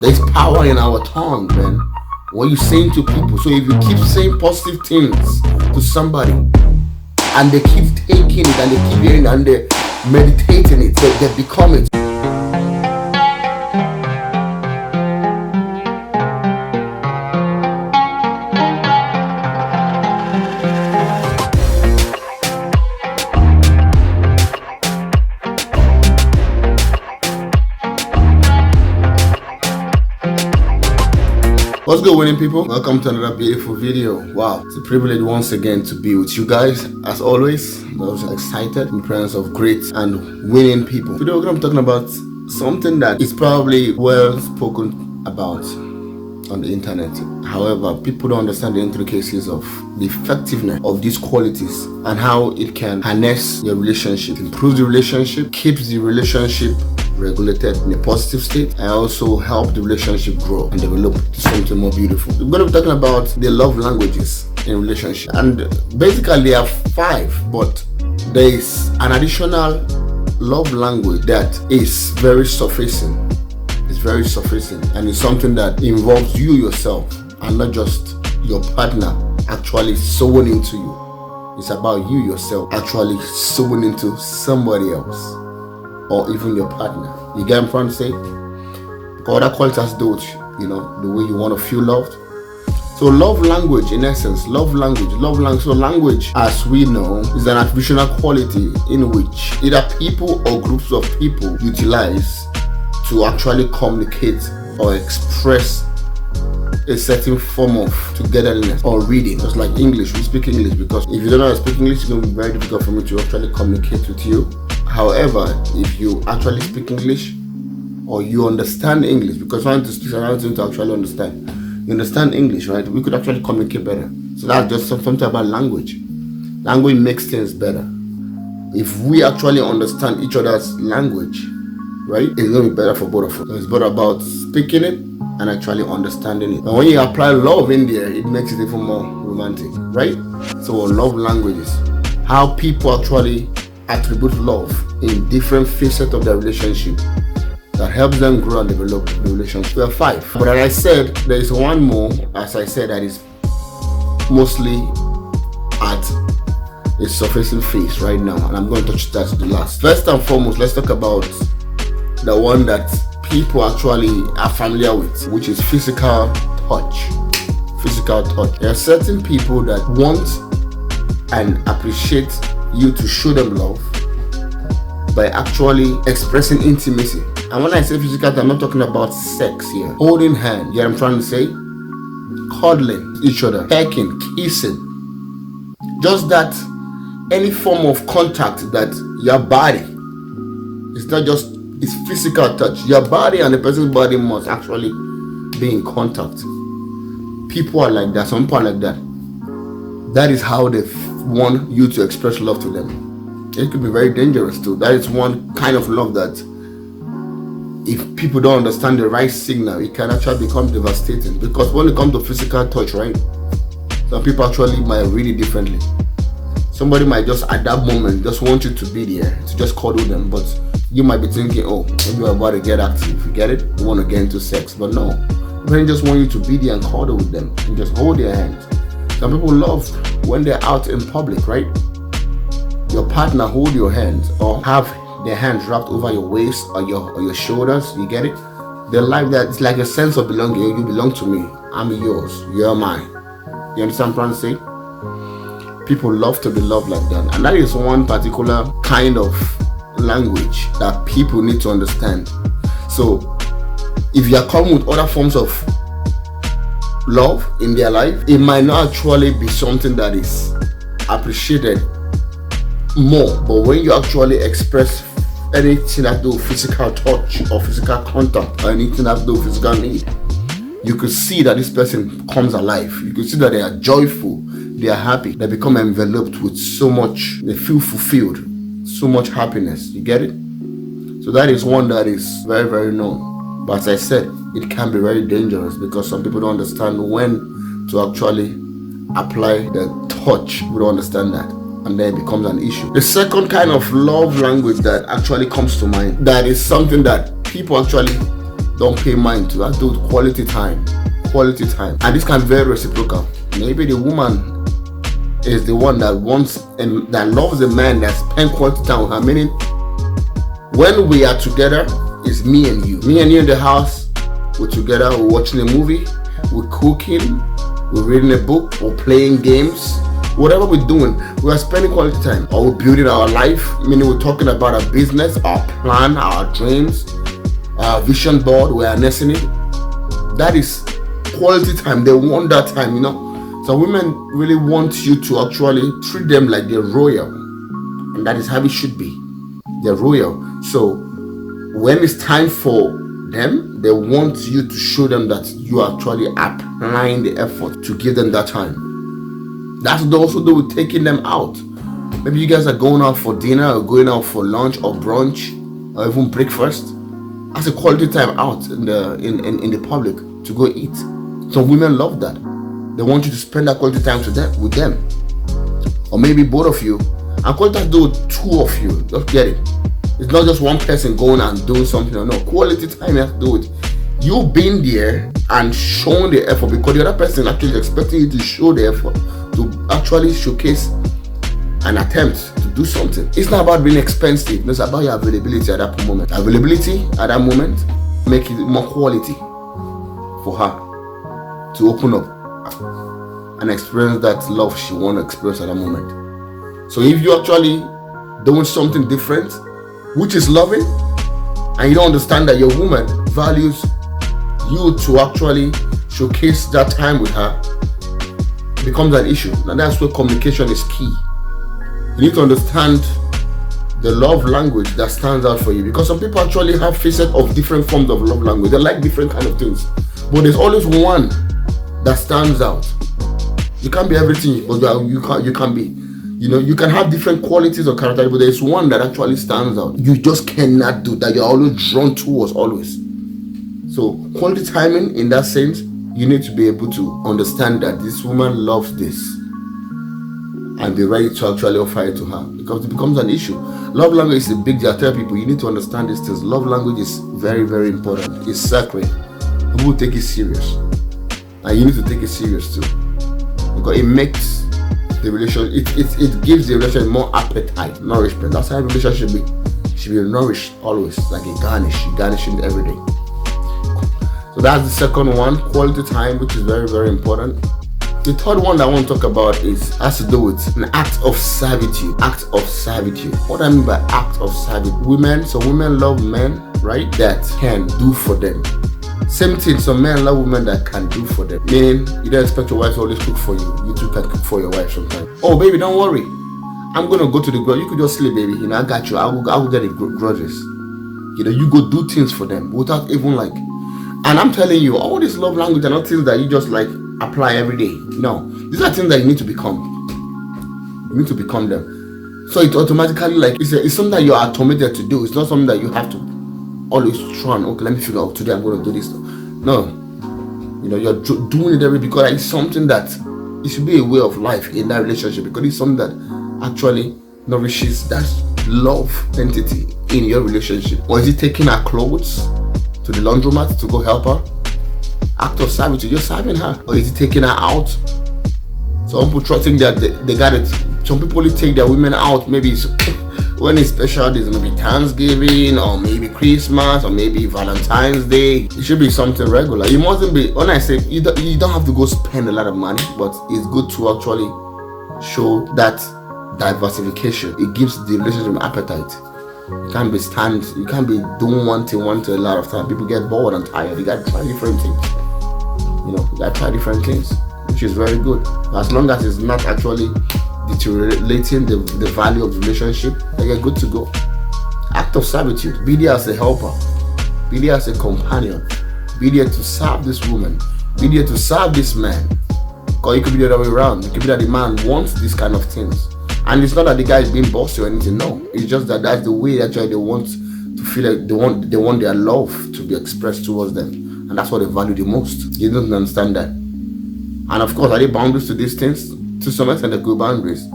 There's power in our tongue, man. What you saying to people. So if you keep saying positive things to somebody and they keep taking it and they keep hearing it and they meditating it, they become it. What's good, winning people? Welcome to another beautiful video. Wow, it's a privilege once again to be with you guys. As always, I'm always excited in the presence of great and winning people. Today we're going to be talking about something that is probably well spoken about on the internet. However, people don't understand the intricacies of the effectiveness of these qualities and how it can harness your relationship, improve the relationship, keeps the relationship regulated in a positive state, and also help the relationship grow and develop to something more beautiful. We're going to be talking about the love languages in relationship, and basically there are 5, but there is an additional love language that is very surfacing. It's very surfacing, and it's something that involves you yourself and not just your partner actually sowing into you. It's about you yourself actually sowing into somebody else, or even your partner. You get what I'm trying to say? Because other qualities do it, the way you want to feel loved. So love language, in essence, love language. So language, as we know, is an attributional quality in which either people or groups of people utilize to actually communicate or express a certain form of togetherness or reading. Just like English, we speak English because if you don't know how to speak English, it's going to be very difficult for me to actually communicate with you. However, if you actually speak English or you understand English, because trying to speak another thing to actually understand, you understand English, right? We could actually communicate better. So that's just something about language. Language makes things better. If we actually understand each other's language, right, it's going to be better for both of us. So it's better about speaking it and actually understanding it. And when you apply love in there, it makes it even more romantic, right? So love languages, how people actually attribute love in different facets of their relationship that helps them grow and develop the relationship. There are 5, but as I said, there is one more, as I said, that is mostly at a surfacing phase right now, and I'm going to touch that to the last. First and foremost, let's talk about the one that people actually are familiar with, which is physical touch. Physical touch. There are certain people that want and appreciate you to show them love by actually expressing intimacy. And when I say physical, I'm not talking about sex here. Holding hands, I'm trying to say, cuddling each other, pecking, kissing. Just that any form of contact that your body, it's not just, it's physical touch. Your body and the person's body must actually be in contact. People are like that, some people are like that. That is how they want you to express love to them. It could be very dangerous too. That is one kind of love that if people don't understand the right signal, it can actually become devastating. Because when it comes to physical touch, right, some people actually might read it differently. Somebody might just at that moment just want you to be there, to just cuddle them, but you might be thinking, oh, maybe we're about to get active. You get it? You want to get into sex. But no, they just want you to be there and cuddle with them and just hold their hands. Some people love when they're out in public, right? Your partner hold your hands or have their hands wrapped over your waist or your shoulders. You get it? They like that. It's like a sense of belonging. You belong to me. I'm yours. You're mine. You understand what I'm trying to say? People love to be loved like that. And that is one particular kind of language that people need to understand. So if you are coming with other forms of love in their life, it might not actually be something that is appreciated more. But when you actually express anything that do with physical touch or physical contact or anything that do with physical need, you could see that this person comes alive. You could see that they are joyful, they are happy, they become enveloped with so much, they feel fulfilled, so much happiness. You get it? So that is one that is very, very known. But as I said, it can be very dangerous because some people don't understand when to actually apply the touch. We don't understand that, and then it becomes an issue. The second kind of love language that actually comes to mind, that is something that people actually don't pay mind to. That dude, quality time. Quality time. And this can be very reciprocal. Maybe the woman is the one that wants and that loves the man that spends quality time with her. Meaning, when we are together, it's me and you. Me and you in the house, we're together, we're watching a movie, we're cooking, we're reading a book, we're playing games. Whatever we're doing, we are spending quality time. Or we're building our life, meaning we're talking about our business, our plan, our dreams, our vision board, we are nursing it. That is quality time. They want that time, you know. So women really want you to actually treat them like they're royal. And that is how it should be. They're royal. So when it's time for them, they want you to show them that you are actually applying the effort to give them that time. That's what they also do with taking them out. Maybe you guys are going out for dinner or going out for lunch or brunch or even breakfast. That's a quality time out in the public to go eat. Some women love that. They want you to spend that quality time with them. Or maybe both of you. And quality time do with two of you. Just get it. It's not just one person going and doing something. No, quality time has to do with you being there and showing the effort, because the other person actually expecting you to show the effort, to actually showcase an attempt to do something. It's not about being expensive. It's about your availability at that moment. Availability at that moment make it more quality for her to open up and experience that love she want to experience at that moment. So if you actually doing something different, which is loving, and you don't understand that your woman values you to actually showcase that time with her, it becomes an issue. Now that's where communication is key. You need to understand the love language that stands out for you, because some people actually have facets of different forms of love language. They like different kind of things, but there's always one that stands out. You can't be everything, but you can be. You know, you can have different qualities of character, but there's one that actually stands out. You just cannot do that. You're always drawn towards, always. So quality timing, in that sense, you need to be able to understand that this woman loves this and be ready to actually offer it to her, because it becomes an issue. Love language is a big deal. I tell people, you need to understand these things. Love language is very, very important. It's sacred. People take it serious, and you need to take it serious too, because it makes the relationship, it gives the relationship more appetite, nourishment. That's how a relationship should be. It should be nourished always, like a garnish. You garnish it every day. So that's the second one, quality time, which is very, very important. The third one that I want to talk about has to do with an act of servitude. Act of servitude. What I mean by act of servitude? Women love men, right, that can do for them. Same thing, some men love women that can do for them. Meaning, you don't expect your wife to always cook for you. You too can cook for your wife sometimes. Oh, baby, don't worry. I'm going to go to the grocery. You could just sleep, baby. You know, I got you. I will get the groceries. You know, you go do things for them without even like. And I'm telling you, all this love language are not things that you just like apply every day. No. These are things that you need to become. You need to become them. So it automatically, like, it's something that you are automated to do. It's not something that you have to always try and, okay, let me figure out today I'm going to do this. No, you know, you're doing it every day, because it's something that it should be a way of life in that relationship, because it's something that actually nourishes that love entity in your relationship. Or is it taking her clothes to the laundromat to go help her? Act of servitude, you're serving her. Or is it taking her out? Some people think that they got it. Some people only take their women out maybe when it's special days, maybe Thanksgiving, or maybe Christmas, or maybe Valentine's Day. It should be something regular. You mustn't be, when I say, you don't have to go spend a lot of money, but it's good to actually show that diversification. It gives the relationship appetite. You can't be doing one thing a lot of time. People get bored and tired. You gotta try different things. You know, you gotta try different things, which is very good. As long as it's not actually deteriorating the value of the relationship, then you're good to go. Act of servitude. Be there as a helper. Be there as a companion. Be there to serve this woman. Be there to serve this man. Because it could be the other way around. It could be that the man wants these kind of things. And it's not that the guy is being bossy or anything. No. It's just that that's the way actually they want to feel like they want their love to be expressed towards them. And that's what they value the most. You don't understand that. And of course, are there boundaries to these things? To some extent, they're good boundaries.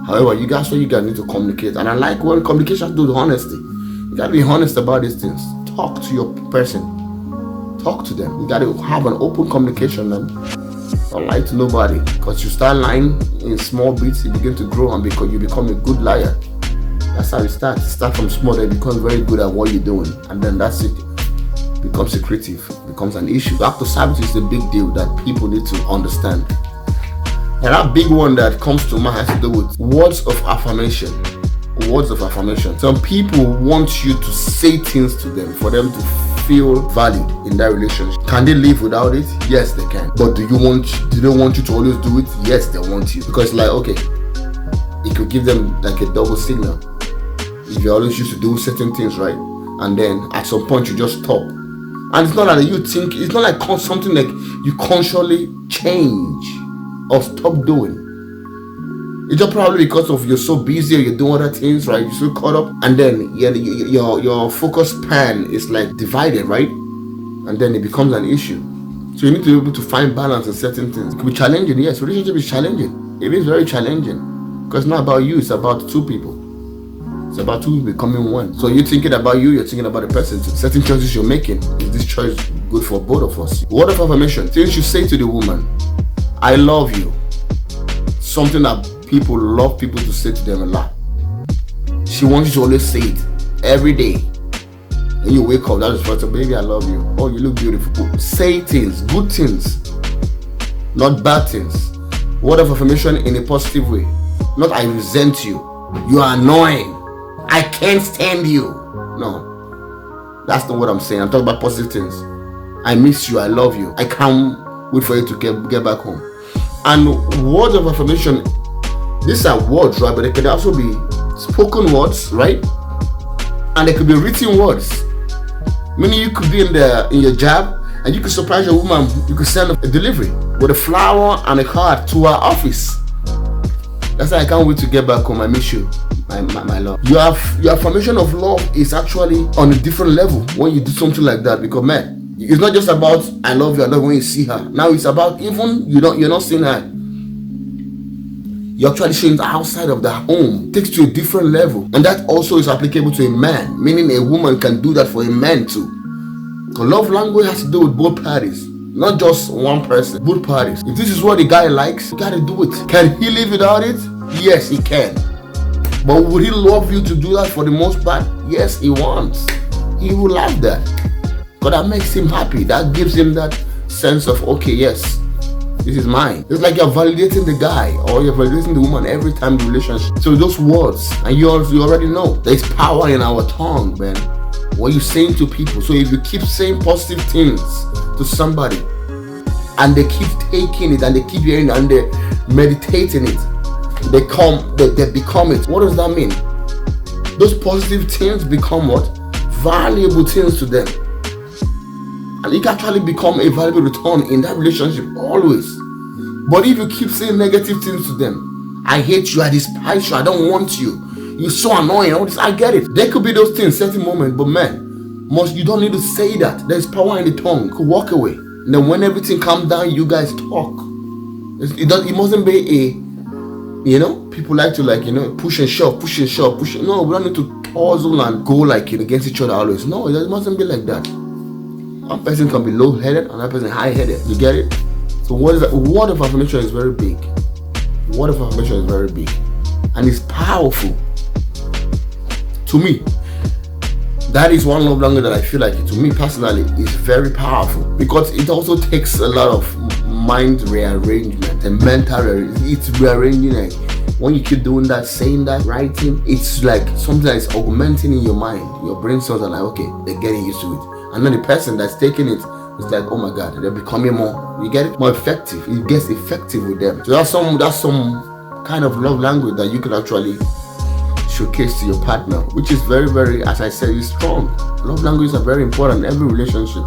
However, you guys need to communicate. And I like when communication has to do with honesty. You gotta be honest about these things. Talk to your person. Talk to them. You gotta have an open communication, man. Don't lie to nobody. Because you start lying in small bits, you begin to grow and because you become a good liar. That's how it starts. Start from small, then become very good at what you're doing. And then that's it. Becomes secretive, becomes an issue. Act of service is a big deal that people need to understand. And that big one that comes to mind has to do with words of affirmation. Words of affirmation. Some people want you to say things to them for them to feel valued in that relationship. Can they live without it? Yes, they can. But do they want you to always do it? Yes, they want you. Because like, okay, it could give them like a double signal. If you're always used to do certain things, right? And then at some point you just stop. And it's not like you think, it's not like something like you consciously change or stop doing. It's just probably because of you're so busy or you're doing other things, right? You're so caught up, and then your focus span is like divided, right? And then it becomes an issue. So you need to be able to find balance in certain things. It can be challenging, yes. Relationship is challenging. It is very challenging because it's not about you; it's about two people. It's about two becoming one. So you're thinking about you, you're thinking about the person. So certain choices you're making, is this choice good for both of us? Word of affirmation. Things you say to the woman: "I love you." Something that people love people to say to them a lot. She wants you to always say it every day. When you wake up, that is first, baby, I love you. Oh, you look beautiful. Say things, good things, not bad things. Word of affirmation in a positive way. Not I resent you. You are annoying. I can't stand you. No, that's not what I'm saying. I'm talking about positive things. I miss you. I love you. I can't wait for you to get back home. And words of affirmation, these are words, right? But they can also be spoken words, right? And they could be written words. Meaning you could be in your job and you could surprise your woman. You could send a delivery with a flower and a card to her office. That's why I can't wait to get back home. I miss you, my love. Your affirmation of love is actually on a different level when you do something like that. Because man, it's not just about I love you, I love you when you see her. Now it's about even you're not seeing her. You're actually showing the outside of the home. It takes to a different level. And that also is applicable to a man. Meaning a woman can do that for a man too. Because love language has to do with both parties. Not just one person. Both parties. If this is what the guy likes, you gotta do it. Can he live without it? Yes, he can. But would he love you to do that for the most part? Yes, he wants. He will love that. Because that makes him happy. That gives him that sense of, okay, yes, this is mine. It's like you're validating the guy or you're validating the woman every time the relationship. So those words, and you already know there's power in our tongue, man. What you're saying to people. So if you keep saying positive things to somebody and they keep taking it and they keep hearing it and they're meditating it, they become it. What does that mean? Those positive things become what? Valuable things to them. And it can actually become a valuable return in that relationship always. But if you keep saying negative things to them, I hate you, I despise you, I don't want you, you're so annoying, all this, I get it. There could be those things, certain moments, but man, you don't need to say that. There's power in the tongue. You could walk away. And then when everything calms down, you guys talk. It mustn't be people like to push and shove. No, we don't need to puzzle and go against each other always. No, it mustn't be like that. One person can be low-headed, another person high-headed. You get it? So word of affirmation is very big. Word of affirmation is very big. And it's powerful. To me, that is one love language that I feel like, to me personally, is very powerful. Because it also takes a lot of mind rearrangement and it's rearranging. When you keep doing that, saying that, writing, it's like something that is augmenting in your mind. Your brain cells are like, okay, they're getting used to it. And then the person that's taking it is like, oh my God, they're becoming more, you get it, more effective. It gets effective with them. So that's some kind of love language that you can actually showcase to your partner, which is very, very, as I said, is strong. Love languages are very important in every relationship.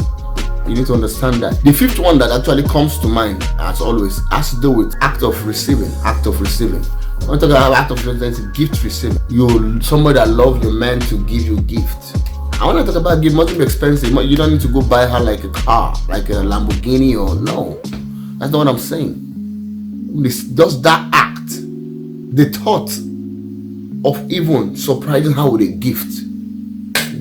You need to understand that. The fifth one that actually comes to mind, as always, has to do with act of receiving. Act of receiving. When I talk about act of receiving, it's gift receiving. Somebody that loves your man to give you gift. I want to talk about gift, must be expensive. You don't need to go buy her like a car, like a Lamborghini or no. That's not what I'm saying. Just that act, the thought of even surprising her with a gift,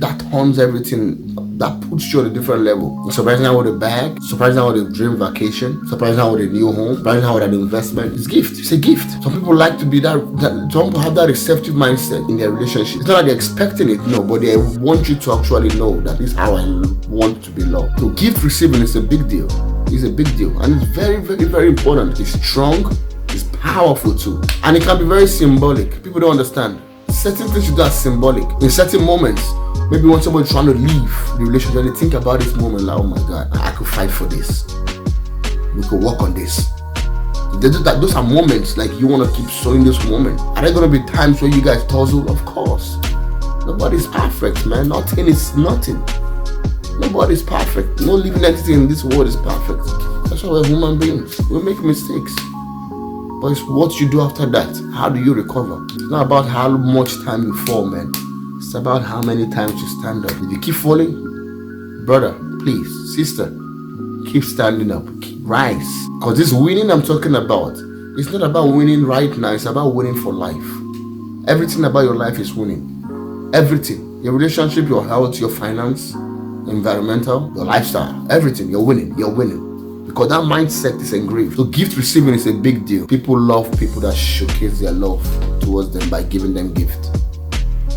that turns everything that puts you on a different level. Surprising her with a bag, surprising her with a dream vacation, surprising her with a new home, surprising her with an investment. It's a gift. It's a gift. Some people like to be some people have that receptive mindset in their relationship. It's not like they're expecting it, no, but they want you to actually know that this is how I want to be loved. So gift receiving is a big deal. It's a big deal, and it's very, very, very important. It's strong, it's powerful too, and it can be very symbolic. People don't understand. Certain things you do are symbolic. In certain moments, maybe when somebody's trying to leave the relationship, they think about this moment like, oh my God, I could fight for this. We could work on this. Those are moments like you want to keep sowing this moment. Are there going to be times where you guys tussle? Of course. Nobody's perfect, man. Nothing is nothing. Nobody's perfect. No living entity in this world is perfect. That's why we're human beings. We make mistakes. But it's what you do after that. How do you recover? It's not about how much time you fall, man. It's about how many times you stand up. If you keep falling, brother, please, sister, keep standing up. Rise. Because this winning I'm talking about, it's not about winning right now. It's about winning for life. Everything about your life is winning. Everything. Your relationship, your health, your finance, environmental, your lifestyle, everything. You're winning. You're winning. Because that mindset is engraved. So gift receiving is a big deal. People love people that showcase their love towards them by giving them gift.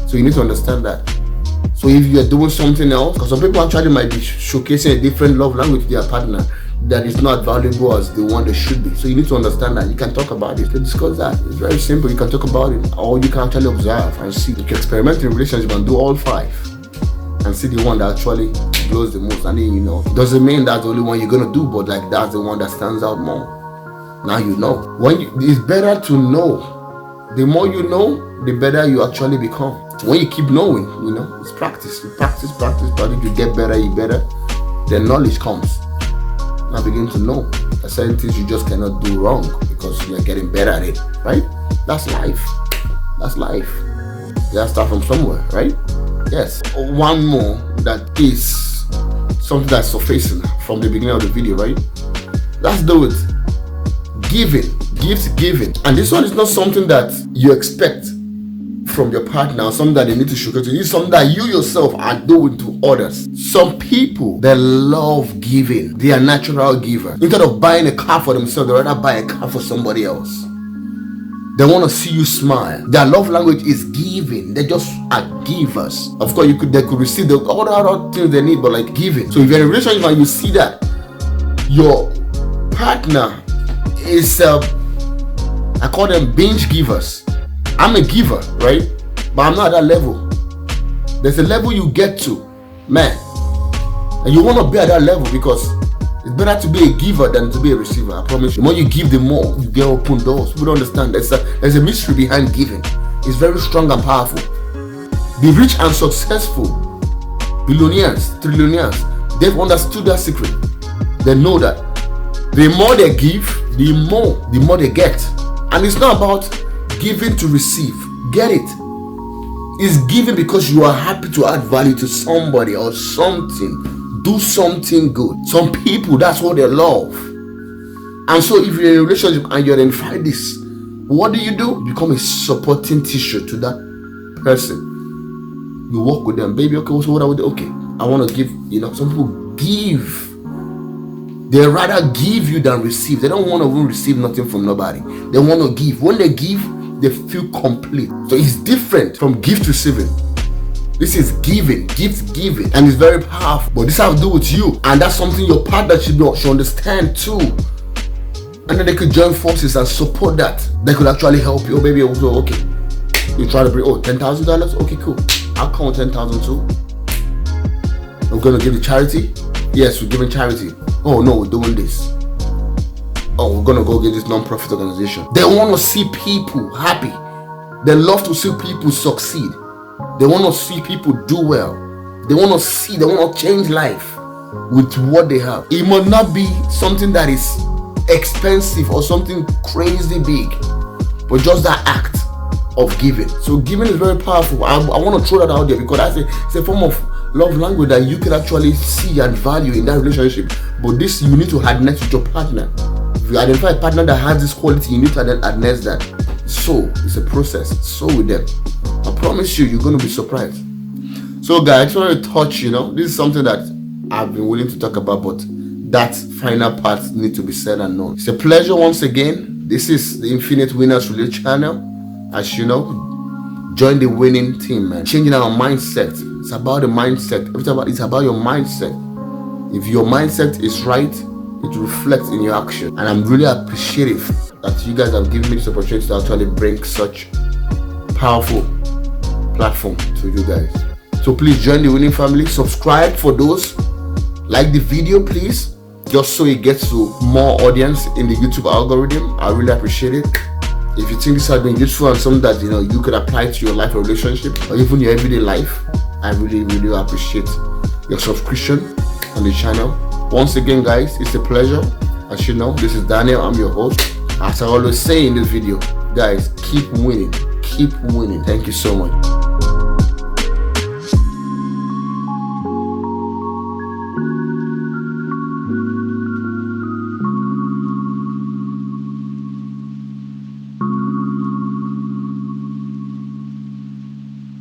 So you need to understand that. So if you are doing something else, because some people actually might be showcasing a different love language to their partner that is not valuable as the one they should be. So you need to understand that. You can talk about it. Let's discuss that. It's very simple. You can talk about it, or you can actually observe and see. You can experiment in a relationship and do all 5 and see the one that actually blows the most. And then you know, doesn't mean that's the only one you're gonna do, but like that's the one that stands out more. Now you know. It's better to know. The more you know, the better you actually become. When you keep knowing, you know, it's practice. You practice. You get better, then knowledge comes. Now begin to know that certain things you just cannot do wrong because you're getting better at it, right? That's life. You gotta start from somewhere, right? Yes. One more that is something that's surfacing from the beginning of the video, right? Let's do it. Giving. Gift giving. And this one is not something that you expect from your partner or something that they need to showcase to you. It's something that you yourself are doing to others. Some people, they love giving. They are natural givers. Instead of buying a car for themselves, they rather buy a car for somebody else. They want to see you smile. Their love language is giving. They just are givers. Of course, they could receive all the other things they need, but like giving. So if you're in a relationship and you see that your partner is, I call them binge givers. I'm a giver, right? But I'm not at that level. There's a level you get to, man. And you want to be at that level because it's better to be a giver than to be a receiver. I promise you. The more you give, the more you get open doors. People don't understand. There's a mystery behind giving. It's very strong and powerful. The rich and successful, billionaires, trillionaires, they've understood that secret. They know that the more they give, the more they get. And it's not about giving to receive. Get it? It's giving because you are happy to add value to somebody or something. Do something good. Some people, that's what they love. And so if you're in a relationship and you identify this, what do? You become a supporting tissue to that person. You work with them. Baby, okay, so what I would do? Okay, I want to give, some people give. They rather give you than receive. They don't want to even receive nothing from nobody. They want to give. When they give, they feel complete. So it's different from gift receiving. This is giving, gift giving, and it's very powerful. But this has to do with you, and that's something your partner should understand too. And then they could join forces and support that. They could actually help you. Oh, baby, okay, you try to bring $10,000. Okay, cool. I'll come with 10,000 too. We're gonna give the charity. Yes, we're giving charity. Oh no, we're doing this. Oh, we're gonna go get this non-profit organization. They want to see people happy. They love to see people succeed. They want to see people do well. They want to change life with what they have. It might not be something that is expensive or something crazy big, but just that act of giving. So giving is very powerful. I want to throw that out there because it's a form of love language that you can actually see and value in that relationship. But this, you need to harness with your partner. If you identify a partner that has this quality, you need to harness that. So it's a process. So with them, I promise you, you're going to be surprised. So guys, I just want to touch, this is something that I've been willing to talk about, but that final part need to be said and known. It's a pleasure once again. This is the Infinite Winners Radio channel. As you know, join the winning team, man. Changing our mindset. It's about the mindset. It's about your mindset. If your mindset is right, it reflects in your action. And I'm really appreciative that you guys have given me this opportunity to actually bring such powerful platform to you guys. So please join the winning family. Subscribe for those. Like the video, please, just so it gets to more audience in the YouTube algorithm. I really appreciate it. If you think this has been useful and something that you could apply to your life or relationship or even your everyday life, I really, really appreciate your subscription on the channel. Once again, guys, it's a pleasure. As you know, this is Daniel. I'm your host. As I always say in this video, guys, keep winning. Keep winning. Thank you so much.